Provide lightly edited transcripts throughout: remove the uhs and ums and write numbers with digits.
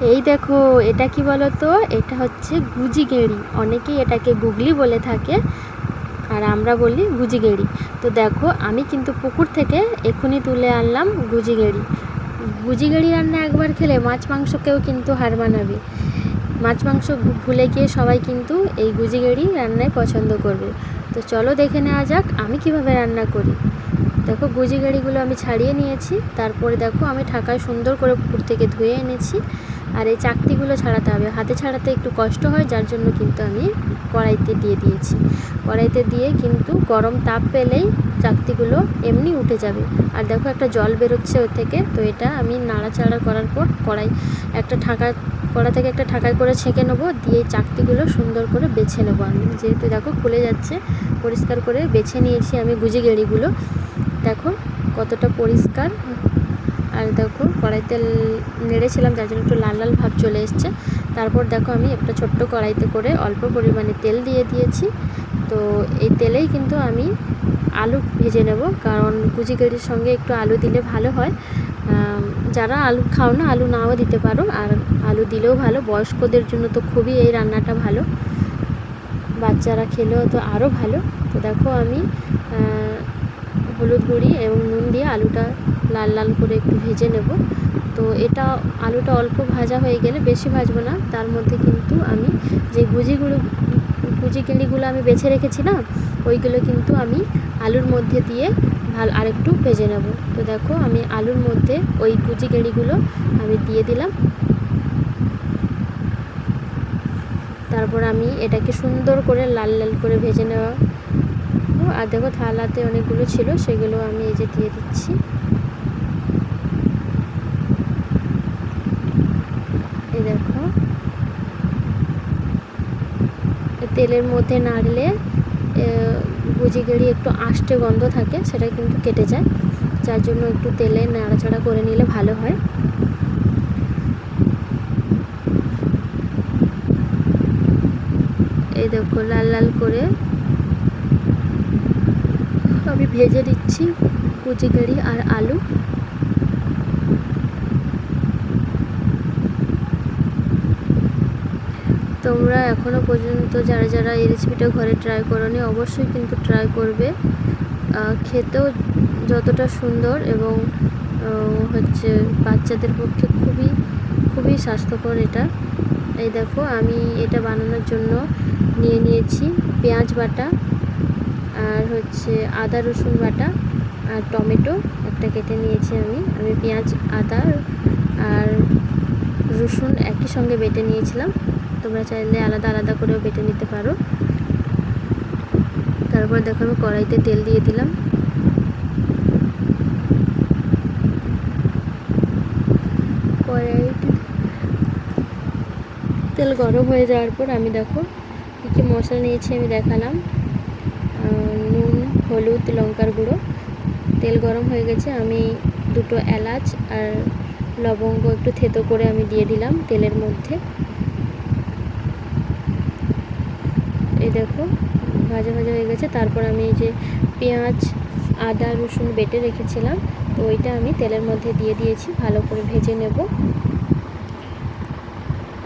এই দেখো, এটা কি বলো তো, এটা হচ্ছে গুজি গেঁড়ি, অনেকেই এটাকে গুগলি বলে থাকে আর আমরা বলি গুজি গেঁড়ি। তো দেখো, আমি কিন্তু পুকুর থেকে এখনই তুলে আনলাম গুজি গেঁড়ি। গুজি গেঁড়ি রান্না একবার খেলে মাছ মাংসকেও কিন্তু হার মানাবে। মাছ মাংস ভুলে গিয়ে সবাই কিন্তু এই গুজি গেঁড়ি রান্নায় পছন্দ করবে। তো চলো দেখে নেওয়া যাক আমি কিভাবে রান্না করি। দেখো, গুজি গেঁড়িগুলো আমি ছাড়িয়ে নিয়েছি। তারপরে দেখো, আমি ঢাকায় সুন্দর করে পুকুর থেকে ধুয়ে এনেছি। আর এই চাকতিগুলো ছাড়াতে হবে, হাতে ছাড়াতে একটু কষ্ট হয়, যার জন্য কিন্তু আমি কড়াইতে দিয়ে দিয়েছি। কড়াইতে দিয়ে কিন্তু গরম তাপ পেলেই চাকতিগুলো এমনি উঠে যাবে। আর দেখো, একটা জল বেরোচ্ছে ওর থেকে। তো এটা আমি নাড়াচাড়া করার পর কড়া থেকে একটা ঢাকায় করে ছেঁকে নেবো, দিয়ে চাকতিগুলো সুন্দর করে বেছে নেবো। আমি যেহেতু দেখো খুলে যাচ্ছে, পরিষ্কার করে বেছে নিয়েছি আমি গুজি গেঁড়িগুলো। দেখো কতটা পরিষ্কার। আর দেখো, কড়াইতে নেড়েছিলাম, যার জন্য একটু লাল লাল ভাব চলে এসছে। তারপর দেখো, আমি একটা ছোট্ট কড়াইতে করে অল্প পরিমাণে তেল দিয়ে দিয়েছি। তো এই তেলেই কিন্তু আমি আলু ভেজে নেব, কারণ গুজি গেঁড়ির সঙ্গে একটু আলু দিলে ভালো হয়। যারা আলু খাও না, আলু নাও দিতে পারো, আর আলু দিলেও ভালো। বয়স্কদের জন্য তো খুবই এই রান্নাটা ভালো, বাচ্চারা খেলেও তো আরও ভালো। তো দেখো, আমি হলুদ গুঁড়ি এবং নুন দিয়ে আলুটা লাল লাল করে একটু ভেজে নেব। তো এটা আলুটা অল্প ভাজা হয়ে গেলে, বেশি ভাজবো না, তার মধ্যে কিন্তু আমি যে গুজি গেঁড়িগুলো আমি বেছে রেখেছি না, ওইগুলো কিন্তু আমি আলুর মধ্যে দিয়ে আরেকটু ভেজে নেব। তো দেখো, আমি আলুর মধ্যে ওই গুজি গেঁড়িগুলো আমি দিয়ে দিলাম। তারপর আমি এটাকে সুন্দর করে লাল লাল করে ভেজে নেওয়া। আর দেখো, থালাতে অনেকগুলো ছিল, সেগুলো আমি এই যে দিয়ে দিচ্ছি। এই দেখো, তেলের মধ্যে নাড়লে গুজি গেঁড়ি একটু আষ্টে গন্ধ থাকে, সেটা কিন্তু কেটে যায়, যার জন্য একটু তেলে নাড়াচাড়া করে নিলে ভালো হয়। এই দেখো, লাল লাল করে আমি ভেজে দিচ্ছি গুজি গেঁড়ি আর আলু। তোমরা এখনও পর্যন্ত যারা যারা এই রেসিপিটা ঘরে ট্রাই করোনি, অবশ্যই কিন্তু ট্রাই করবে। খেতেও যতটা সুন্দর এবং হচ্ছে বাচ্চাদের পক্ষে খুবই খুবই স্বাস্থ্যকর এটা। এই দেখো, আমি এটা বানানোর জন্য নিয়ে নিয়েছি পেঁয়াজ বাটা, আর হচ্ছে আদা রসুন বাটা, আর টমেটো একটা কেটে নিয়েছি। আমি পেঁয়াজ, আদা আর রসুন একই সঙ্গে বেটে নিয়েছিলাম। তোমরা চাইলে আলাদা আলাদা করেও বেটে নিতে পারো। তারপর দেখো, আমি কড়াইতে তেল দিয়ে দিলাম। কড়াইতে তেল গরম হয়ে যাওয়ার পর আমি দেখো কী কী মশলা নিয়েছি আমি দেখালাম। নুন, হলুদ, লঙ্কার গুঁড়ো। তেল গরম হয়ে গেছে, আমি দুটো এলাচ আর লবঙ্গ একটু থেতো করে আমি দিয়ে দিলাম তেলের মধ্যে। এই দেখো, ভাজা ভাজা হয়ে গেছে। তারপর আমি এই যে পেঁয়াজ, আদা রসুন বেটে রেখেছিলাম, তো ওইটা আমি তেলের মধ্যে দিয়ে দিয়েছি, ভালো করে ভেজে নেব।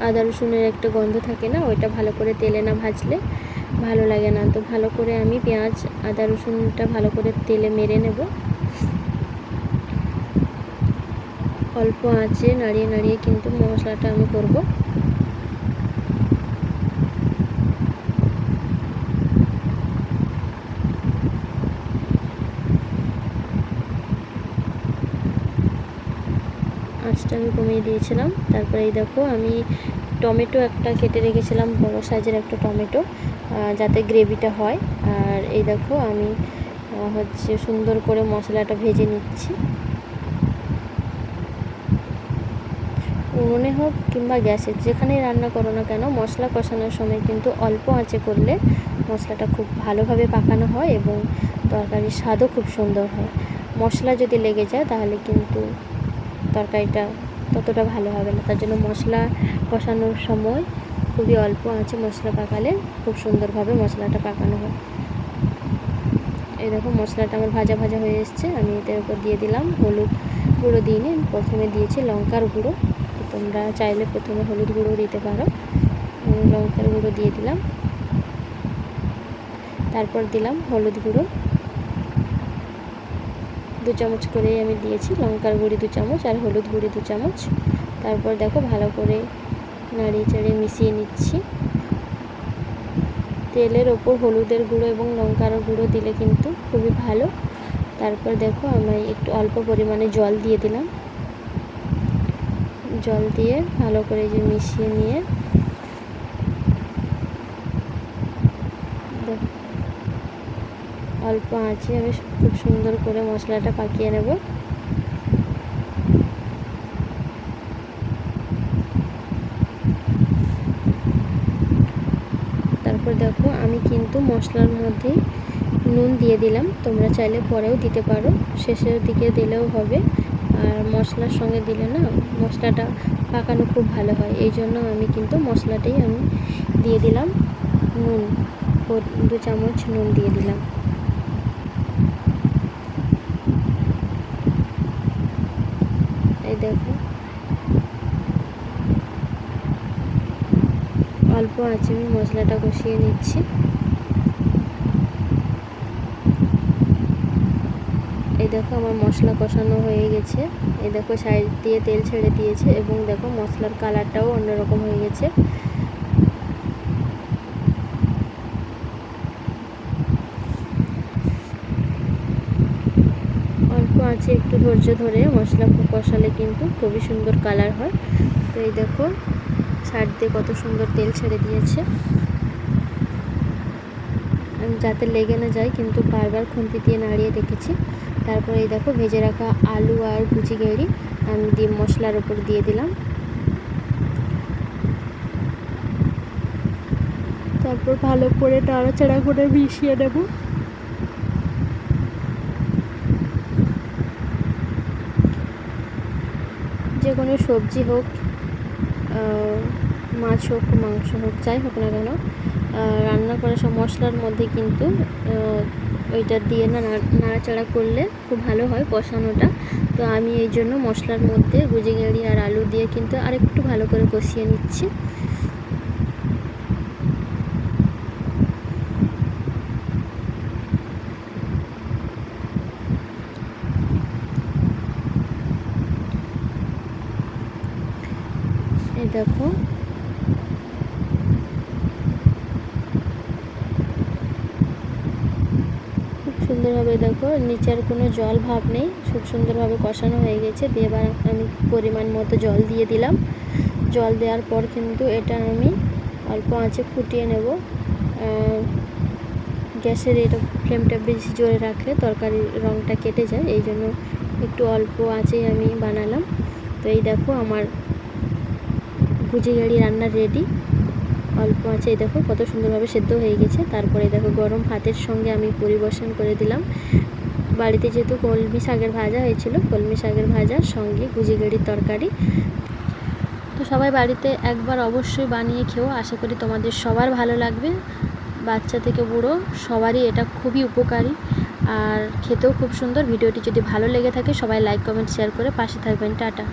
আদা রসুনের একটা গন্ধ থাকে না, ওইটা ভালো করে তেলে না ভাজলে ভালো লাগে না। তো ভালো করে আমি পেঁয়াজ, আদা রসুনটা ভালো করে তেলে মেরে নেব। অল্প আঁচে নাড়িয়ে নাড়িয়ে কিন্তু মশলাটা আমি করব। আঁচটা আমি কমিয়ে দিয়েছিলাম। তারপরে এই দেখো, আমি টমেটো একটা কেটে রেখেছিলাম, বড় সাইজের একটা টমেটো, যাতে গ্রেভিটা হয়। আর এই দেখো, আমি হচ্ছে সুন্দর করে মশলাটা ভেজে নিচ্ছি। উনুনে হোক কিংবা গ্যাসে, যেখানেই রান্না করো না কেন, মশলা কষানোর সময় কিন্তু অল্প আঁচে করলে মশলাটা খুব ভালোভাবে পাকানো হয় এবং তরকারির স্বাদও খুব সুন্দর হয়। মশলা যদি লেগে যায় তাহলে কিন্তু তরকারিটা ততটা ভালো হবে না। তার জন্য মশলা কষানোর সময় খুবই অল্প আঁচে মশলা পাকালে খুব সুন্দরভাবে মশলাটা পাকানো হয়। এই দেখো, মশলাটা আমার ভাজা ভাজা হয়ে এসছে। আমি এটার উপর দিয়ে দিলাম হলুদ গুঁড়ো, দিয়ে প্রথমে দিয়েছি লঙ্কার গুঁড়ো, তোমরা চাইলে প্রথমে হলুদ গুঁড়ো দিতে পারো। লঙ্কার গুঁড়ো দিয়ে দিলাম, তারপর দিলাম হলুদ গুঁড়ো 2 চামচ করে আমি দিয়েছি, লঙ্কার গুঁড়ি 2 চামচ আর হলুদ গুঁড়ি 2 চামচ। তারপর দেখো ভালো করে নাড়িয়ে চাড়িয়ে মিশিয়ে নিচ্ছি। তেলের ওপর হলুদের গুঁড়ো এবং লঙ্কার গুঁড়ো দিলে কিন্তু খুবই ভালো। তারপর দেখো আমি একটু অল্প পরিমাণে জল দিয়ে দিলাম, জল দিয়ে ভালো করে যে মিশিয়ে নিয়ে অল্প আঁচে আমি খুব সুন্দর করে মশলাটা পাকিয়ে নেব। তারপর দেখো আমি কিন্তু মশলার মধ্যে নুন দিয়ে দিলাম, তোমরা চাইলে পরেও দিতে পারো, শেষের দিকে দিলেও হবে। আর মশলার সঙ্গে দিলে না মশলাটা পাকানো খুব ভালো হয়, এই জন্য আমি কিন্তু মশলাটাই আমি দিয়ে দিলাম। নুন 2 চামচ নুন দিয়ে দিলাম। এই দেখো অল্প আঁচে আমি মশলাটা কষিয়ে নিচ্ছি। এই দেখো আমার মশলা কষানো হয়ে গেছে, এই দেখো সাইড দিয়ে তেল ছেড়ে দিয়েছে এবং দেখো মশলার কালারটাও অন্যরকম হয়ে গেছে। অল্প আঁচে একটু ধৈর্য ধরে মশলা কষালে কিন্তু খুবই সুন্দর কালার হয়। তো এই দেখো সাইড দিয়ে কত সুন্দর তেল ছেড়ে দিয়েছে, আমি যাতে লেগে না যায় কিন্তু বারবার খুন্তি দিয়ে নাড়িয়ে রেখেছি। তারপরে এই দেখো ভেজে রাখা আলু আর কুচি গেঁড়ি আমি দিয়ে মশলার উপর দিয়ে দিলাম। তারপর ভালো করে নাড়াচাড়া করে মিশিয়ে নেব। যে কোনো সবজি হোক, মাছ হোক, মাংস হোক, যাই হোক না কেন, রান্না করার সব মশলার মধ্যে কিন্তু ওইটা দিয়ে নাড়াচাড়া করলে খুব ভালো হয় কষানোটা। তো আমি এই জন্য মশলার মধ্যে গুজি গেঁড়ি আর আলু দিয়ে কিন্তু আরেকটু ভালো করে কষিয়ে নিচ্ছি। এই দেখো সুন্দরভাবে দেখো নিচের কোনো জল ভাব নেই, খুব সুন্দরভাবে কষানো হয়ে গেছে। দিয়ে এবার আমি পরিমাণ মতো জল দিয়ে দিলাম। জল দেওয়ার পর কিন্তু এটা আমি অল্প আঁচে ফুটিয়ে নেব। গ্যাসের এটা ফ্লেমটা বেশি জোরে রাখলে তরকারির রঙটা কেটে যায়, এই জন্য একটু অল্প আঁচেই আমি বানালাম। তো এই দেখো আমার গুজি গেঁড়ি রান্না রেডি। অল্প আছে, এই দেখো কত সুন্দরভাবে সেদ্ধ হয়ে গেছে। তারপরে দেখো গরম ভাতের সঙ্গে আমি পরিবেশন করে দিলাম। বাড়িতে যেহেতু কলমি শাকের ভাজা হয়েছিল, কলমি শাকের ভাজার সঙ্গে গুজি গেঁড়ির তরকারি। তো সবাই বাড়িতে একবার অবশ্যই বানিয়ে খেও, আশা করি তোমাদের সবার ভালো লাগবে। বাচ্চা থেকে বুড়ো সবারই এটা খুবই উপকারী আর খেতেও খুব সুন্দর। ভিডিওটি যদি ভালো লেগে থাকে সবাই লাইক কমেন্ট শেয়ার করে পাশে থাকবেন। টাটা।